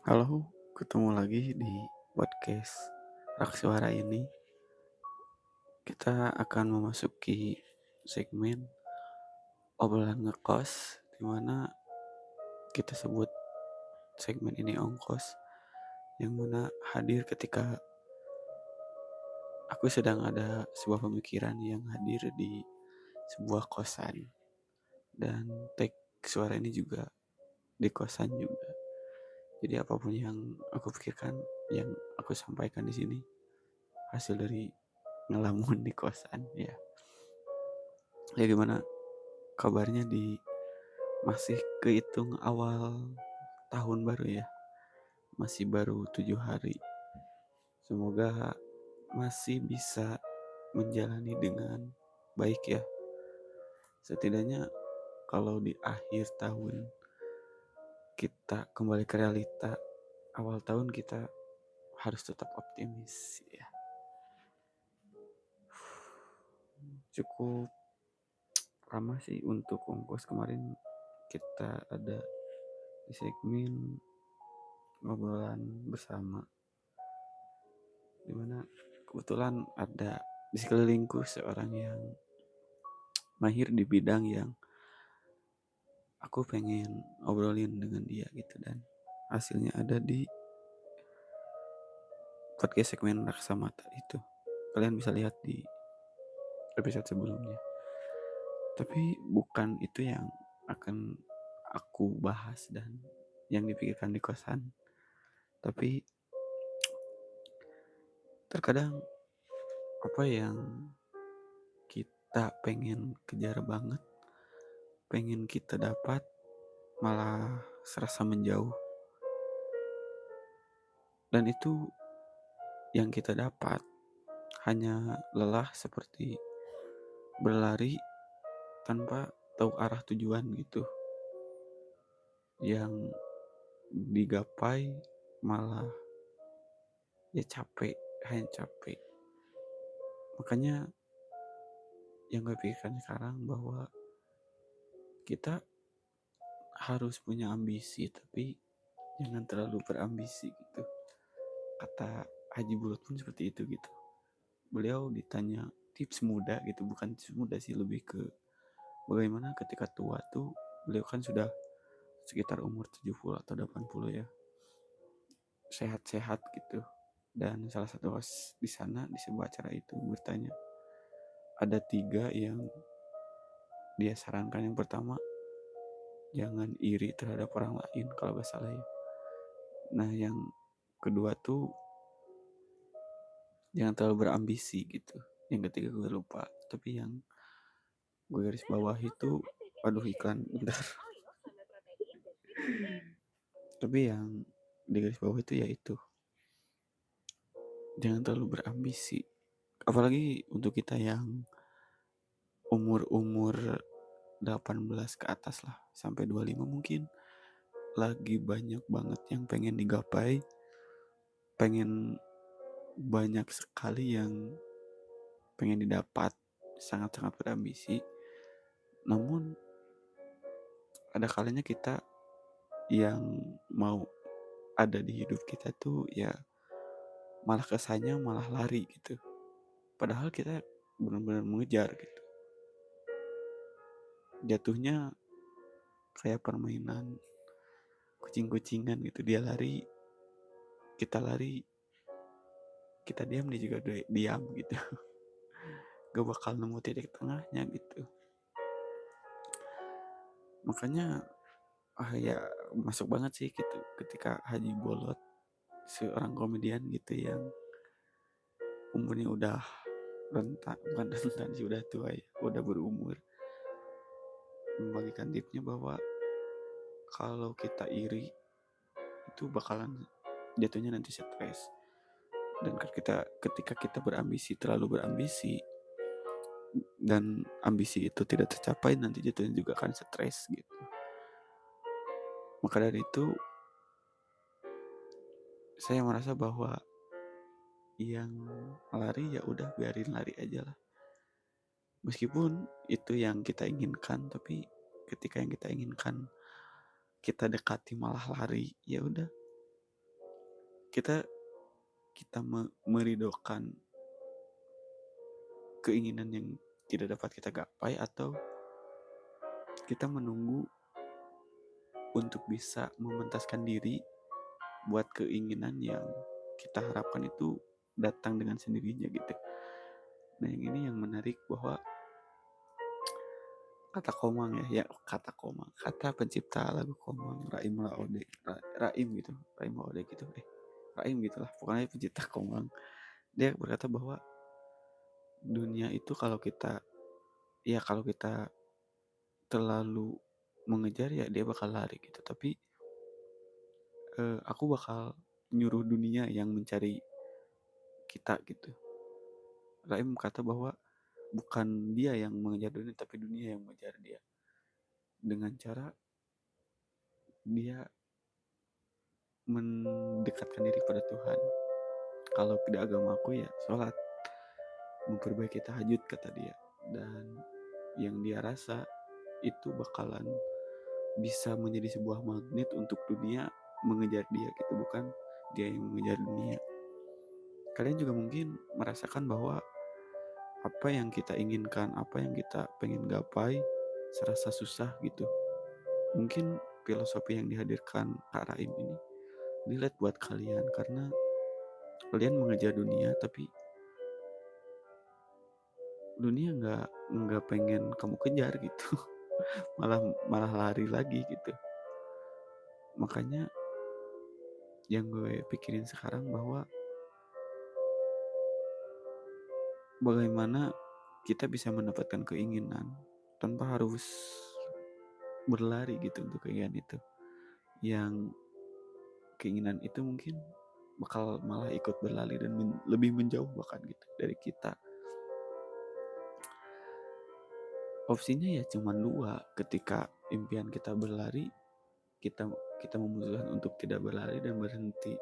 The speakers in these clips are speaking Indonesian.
Halo, ketemu lagi di podcast Rak Suara ini. Kita akan memasuki segmen obrolan ngekos, di mana kita sebut segmen ini ongkos, yang mana hadir ketika aku sedang ada sebuah pemikiran yang hadir di sebuah kosan. Dan tag suara ini juga di kosan juga. Jadi apapun yang aku pikirkan, yang aku sampaikan di sini, hasil dari ngelamun di kosan ya. Ya gimana kabarnya di masih kehitung awal tahun baru ya, masih baru 7 hari. Semoga masih bisa menjalani dengan baik ya. Setidaknya kalau di akhir tahun kita kembali ke realita, awal tahun kita harus tetap optimis ya. Cukup ramah sih untuk ongkos. Kemarin kita ada di segmen ngobrolan bersama, dimana kebetulan ada di sekelilingku seorang yang mahir di bidang yang aku pengen obrolin dengan dia gitu, dan hasilnya ada di podcast segmen Raksa Mata itu. Kalian bisa lihat di episode sebelumnya. Tapi bukan itu yang akan aku bahas dan yang dipikirkan di kosan. Tapi terkadang apa yang kita pengen kejar banget, pengen kita dapat, malah serasa menjauh. Dan itu yang kita dapat hanya lelah seperti berlari tanpa tahu arah tujuan gitu. Yang digapai malah ya capek, hanya capek. Makanya yang gue pikirkan sekarang bahwa kita harus punya ambisi, tapi jangan terlalu berambisi gitu. Kata Haji Bulut pun seperti itu gitu. Beliau ditanya tips muda gitu, bukan tips muda sih, lebih ke bagaimana ketika tua tuh. Beliau kan sudah sekitar umur 70 atau 80 ya, sehat-sehat gitu. Dan salah satu host di sana di sebuah acara itu bertanya, ada 3 yang dia sarankan. Yang pertama, jangan iri terhadap orang lain kalau gak salah ya. Nah yang kedua tuh, jangan terlalu berambisi gitu. Yang ketiga gue lupa, tapi yang gue garis bawah itu, aduh iklan bentar. Tapi yang di garis bawah itu yaitu jangan terlalu berambisi. Apalagi untuk kita yang umur-umur 18 ke atas lah, sampai 25 mungkin, lagi banyak banget yang pengen digapai, pengen banyak sekali yang pengen didapat, sangat-sangat berambisi. Namun ada kalanya kita yang mau ada di hidup kita tuh ya malah kesannya malah lari gitu. Padahal kita benar-benar mengejar gitu. Jatuhnya kayak permainan kucing-kucingan gitu. Dia lari, kita diam, dia juga diam gitu. Gak bakal nemu titik tengahnya gitu. Makanya ya masuk banget sih gitu ketika Haji Bolot, seorang komedian gitu yang umurnya udah rentan, bukan rentan sih, udah tua ya, udah berumur, membagikan tipsnya bahwa kalau kita iri itu bakalan jatuhnya nanti stres. Dan ketika kita berambisi, terlalu berambisi, dan ambisi itu tidak tercapai, nanti jatuhnya juga akan stres gitu. Maka dari itu saya merasa bahwa yang lari ya udah biarin lari aja lah. Meskipun itu yang kita inginkan, tapi ketika yang kita inginkan kita dekati malah lari, ya udah, kita kita meridokan keinginan yang tidak dapat kita gapai, atau kita menunggu untuk bisa mementaskan diri buat keinginan yang kita harapkan itu datang dengan sendirinya gitu. Nah, yang ini yang menarik, bahwa kata Komang ya, kata pencipta lagu Komang, Raim Laode, Raim gitu, Raim Laode gitu, Raim gitulah, pokoknya pencipta Komang. Dia berkata bahwa dunia itu kalau kita terlalu mengejar, ya dia bakal lari gitu. Tapi aku bakal nyuruh dunia yang mencari kita gitu. Raim kata bahwa bukan dia yang mengejar dunia, tapi dunia yang mengejar dia, dengan cara dia mendekatkan diri pada Tuhan. Kalau tidak agamaku ya sholat, memperbaiki tahajud kata dia. Dan yang dia rasa itu bakalan bisa menjadi sebuah magnet untuk dunia mengejar dia gitu, bukan dia yang mengejar dunia. Kalian juga mungkin merasakan bahwa apa yang kita inginkan, apa yang kita pengen gapai serasa susah gitu. Mungkin filosofi yang dihadirkan Kak Raim ini relate buat kalian, karena kalian mengejar dunia, tapi dunia nggak pengen kamu kejar gitu. malah malah lari lagi gitu. Makanya yang gue pikirin sekarang, bahwa bagaimana kita bisa mendapatkan keinginan tanpa harus berlari gitu untuk keinginan itu, yang keinginan itu mungkin bakal malah ikut berlari dan lebih menjauh bahkan gitu dari kita. Opsinya ya cuma dua, ketika impian kita berlari, kita kita memutuskan untuk tidak berlari dan berhenti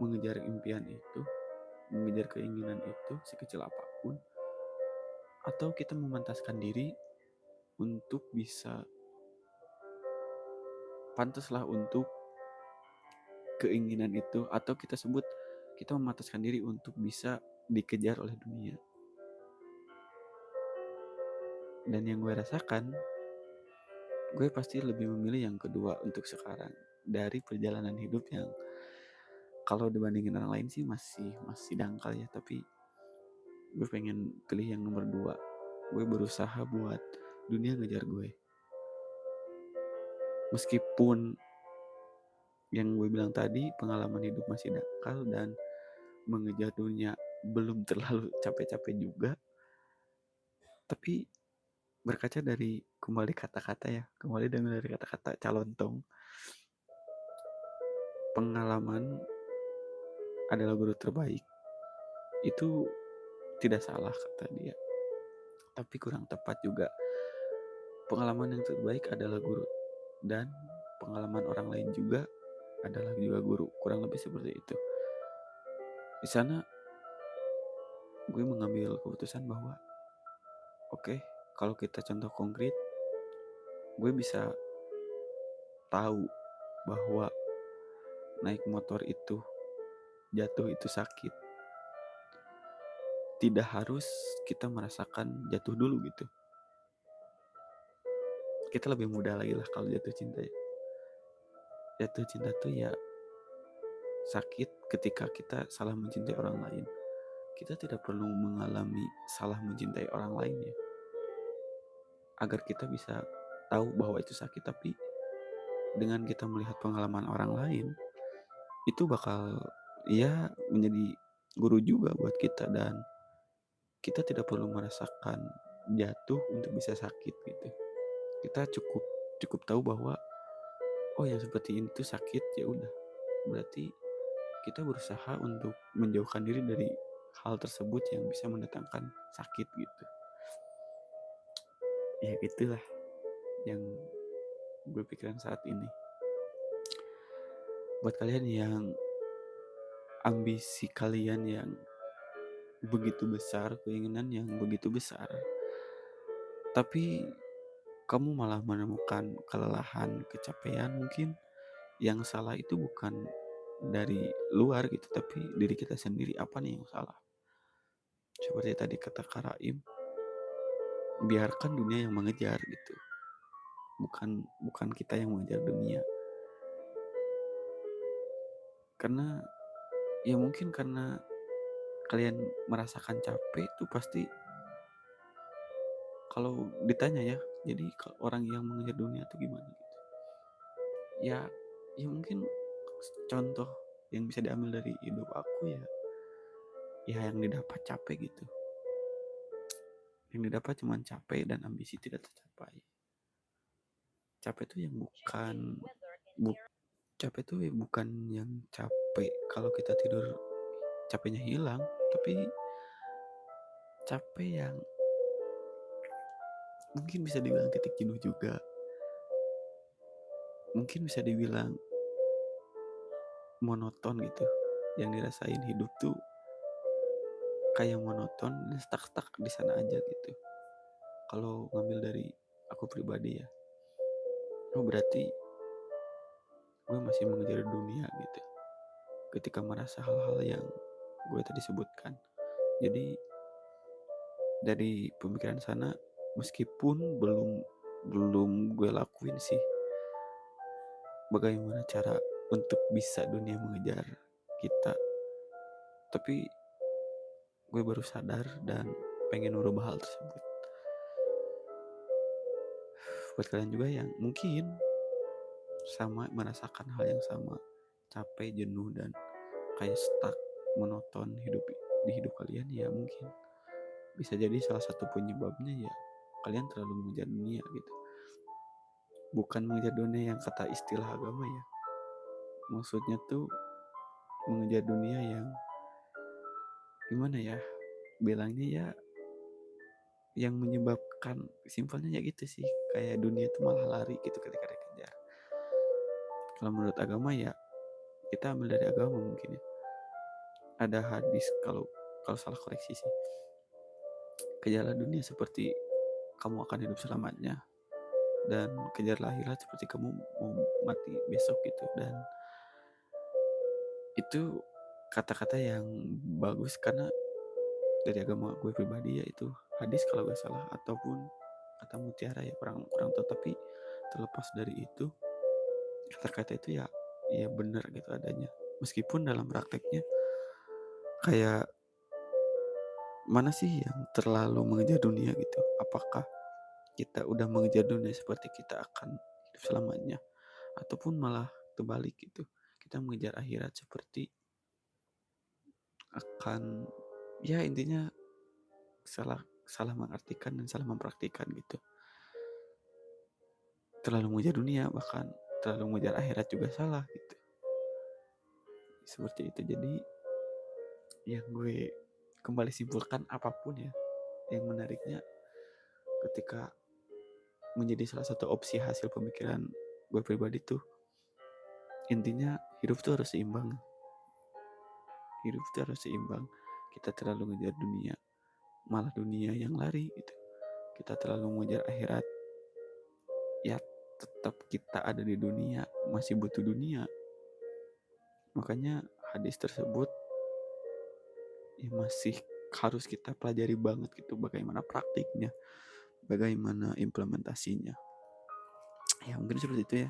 mengejar impian itu, mengejar keinginan itu sekecil apapun, atau kita memantaskan diri untuk bisa pantaslah untuk keinginan itu, atau kita memantaskan diri untuk bisa dikejar oleh dunia. Dan yang gue rasakan, gue pasti lebih memilih yang kedua untuk sekarang, dari perjalanan hidup yang kalau dibandingin orang lain sih masih dangkal ya, tapi gue pengen pilih yang nomor dua. Gue berusaha buat dunia ngejar gue, meskipun yang gue bilang tadi pengalaman hidup masih dangkal dan mengejar dunia belum terlalu capek-capek juga. Tapi berkaca dari kembali dari kata-kata Calontong, pengalaman adalah guru terbaik. Itu tidak salah kata dia, tapi kurang tepat juga. Pengalaman yang terbaik adalah guru, dan pengalaman orang lain juga adalah juga guru, kurang lebih seperti itu. Di sana gue mengambil keputusan bahwa oke, kalau kita contoh konkret, gue bisa tahu bahwa naik motor itu, jatuh itu sakit. Tidak harus kita merasakan jatuh dulu gitu. Kita lebih mudah lagi lah kalau jatuh cinta ya. Jatuh cinta tuh ya sakit ketika kita salah mencintai orang lain. Kita tidak perlu mengalami salah mencintai orang lain ya, agar kita bisa tahu bahwa itu sakit. Tapi dengan kita melihat pengalaman orang lain, itu bakal ya menjadi guru juga buat kita, dan kita tidak perlu merasakan jatuh untuk bisa sakit gitu. Kita cukup cukup tahu bahwa oh yang seperti ini tuh sakit, ya udah, berarti kita berusaha untuk menjauhkan diri dari hal tersebut yang bisa mendatangkan sakit gitu. Ya gitulah yang gue pikiran saat ini. Buat kalian yang ambisi kalian yang begitu besar, keinginan yang begitu besar, tapi kamu malah menemukan kelelahan, kecapean, mungkin yang salah itu bukan dari luar gitu, tapi diri kita sendiri apa nih yang salah. Seperti tadi kata Karaim, biarkan dunia yang mengejar gitu, bukan bukan kita yang mengejar dunia. Karena ya mungkin karena kalian merasakan capek itu pasti, kalau ditanya ya, jadi orang yang mengejar dunia itu gimana gitu. Ya, ya mungkin contoh yang bisa diambil dari hidup aku ya, ya yang didapat capek gitu. Yang didapat cuma capek dan ambisi tidak tercapai. Capek itu yang bu, capek itu bukan yang capek kalau kita tidur capeknya hilang, tapi capek yang mungkin bisa dibilang titik jenuh juga. Mungkin bisa dibilang monoton gitu. Yang dirasain hidup tuh kayak monoton dan stuck di sana aja gitu. Kalau ngambil dari aku pribadi ya, oh berarti gue masih mengejar dunia gitu. Ketika merasa hal-hal yang gue tadi sebutkan. Jadi dari pemikiran sana, meskipun belum gue lakuin sih, bagaimana cara untuk bisa dunia mengejar kita, tapi gue baru sadar dan pengen merubah hal tersebut. Buat kalian juga yang mungkin sama merasakan hal yang sama, capek, jenuh, dan kayak stuck, monoton di hidup kalian, ya mungkin bisa jadi salah satu penyebabnya ya kalian terlalu mengejar dunia gitu. Bukan mengejar dunia yang kata istilah agama ya, maksudnya tuh mengejar dunia yang gimana ya bilangnya ya, yang menyebabkan simpelnya ya gitu sih, kayak dunia itu malah lari gitu ketika dikejar. Kalau menurut agama ya, kita ambil dari agama mungkin ya, ada hadis, kalau kalau salah koreksi sih, kejarlah dunia seperti kamu akan hidup selamanya, dan kejarlah akhirat seperti kamu mau mati besok gitu. Dan itu kata-kata yang bagus karena dari agama gue pribadi, yaitu hadis kalau gak salah, ataupun kata mutiara ya, kurang kurang tahu. Tapi terlepas dari itu, kata-kata itu ya ya benar gitu adanya, meskipun dalam prakteknya kayak mana sih yang terlalu mengejar dunia gitu. Apakah kita udah mengejar dunia seperti kita akan hidup selamanya, ataupun malah terbalik gitu, kita mengejar akhirat seperti akan, ya intinya salah salah mengartikan dan salah mempraktikkan gitu. Terlalu mengejar dunia, bahkan terlalu mengejar akhirat juga salah gitu. Seperti itu. Jadi yang gue kembali simpulkan, apapun ya, yang menariknya ketika menjadi salah satu opsi hasil pemikiran gue pribadi tuh, intinya hidup tuh harus seimbang. Hidup tuh harus seimbang. Kita terlalu ngejar dunia, malah dunia yang lari gitu. Kita terlalu mengejar akhirat, ya tetap kita ada di dunia, masih butuh dunia. Makanya hadis tersebut ya masih harus kita pelajari banget gitu, bagaimana praktiknya, bagaimana implementasinya. Ya mungkin seperti itu ya,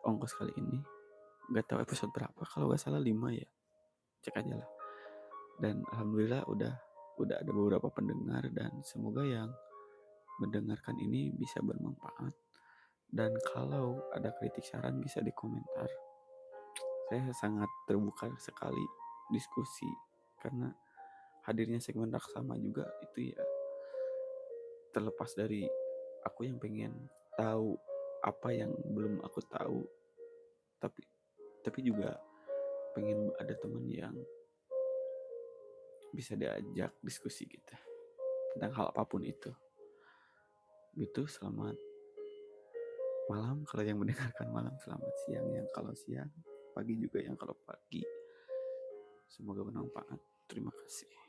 ongkos kali ini. Gak tahu episode berapa, kalau gak salah 5 ya, cek aja lah. Dan alhamdulillah udah ada beberapa pendengar, dan semoga yang mendengarkan ini bisa bermanfaat. Dan kalau ada kritik saran bisa di komentar. Saya sangat terbuka sekali diskusi, karena hadirnya segmen Raksama juga itu ya, terlepas dari aku yang pengen tahu apa yang belum aku tahu, tapi juga pengen ada teman yang bisa diajak diskusi kita tentang hal apapun itu gitu. Selamat malam kalau yang mendengarkan malam, selamat siang yang kalau siang, pagi juga yang kalau pagi. Semoga bermanfaat. Terima kasih.